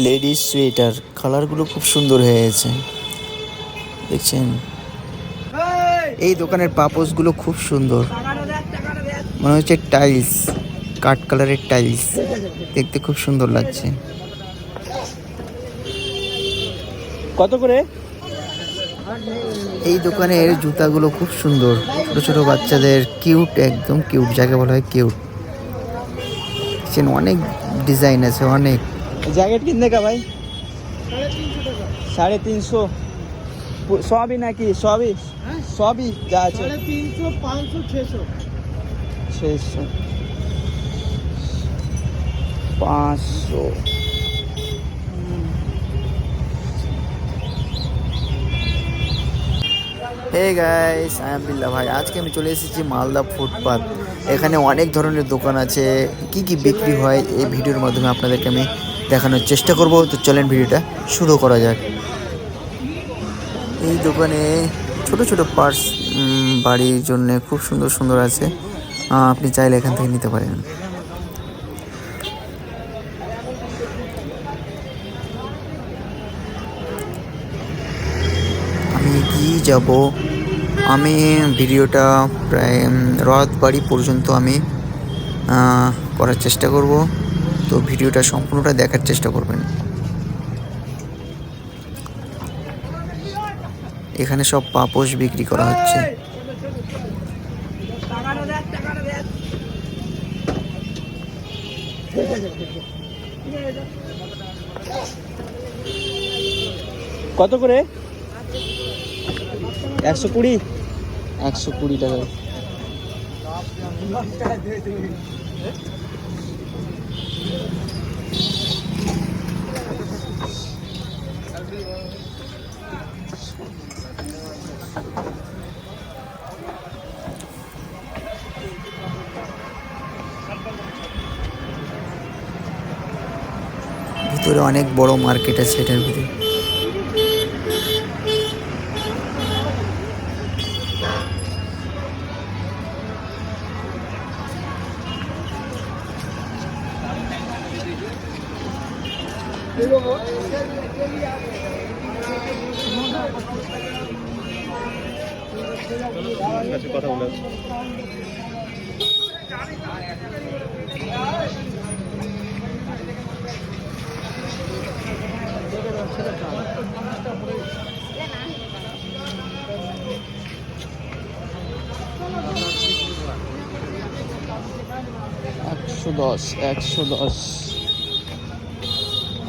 Ladies sweater, কালারগুলো খুব সুন্দর হয়েছে দেখছেন। এই দোকানের পাপোশগুলো খুব সুন্দর, মনে হচ্ছে টাইলস, কাঠ কালারের টাইলস, দেখতে খুব সুন্দর লাগছে। কত করে? এই দোকানের জুতাগুলো খুব সুন্দর, ছোট ছোট বাচ্চাদের, কিউট, একদম কিউট, যাকে বলা হয় কিউট। অনেক ডিজাইন আছে, অনেক। জ্যাকেট কিনতে কা ভাই? 350। সবই নাকি? সবই সবই যা আছে? 350, 500, 600। 600, 500। হে গাইস, আই এম বিল্লা ভাই। আজকে আমি চলে এসেছি মালদা ফুটপাত। এখানে অনেক ধরনের দোকান আছে, কি কি বিক্রি হয় এই ভিডিওর মাধ্যমে আপনাদেরকে আমি দেখানোর চেষ্টা করব। তো চলেন ভিডিওটা শুরু করা যাক। এই দোকানে ছোট ছোট পার্টস বাড়ির জন্য খুব সুন্দর সুন্দর আছে, আপনি চাইলে এখান থেকে নিতে পারেন। আমি এগিয়ে যাব, আমি ভিডিওটা প্রায় রথবাড়ি পর্যন্ত আমি করার চেষ্টা করব। তো ভিডিওটা সম্পূর্ণটা দেখার চেষ্টা করবেন। এখানে সব পাপোশ বিক্রি করা হচ্ছে। কত করে? 120। 120 টাকা। ভিতরে অনেক বড় মার্কেট আছে এটার ভিতরে। কথা বলে 110, 110।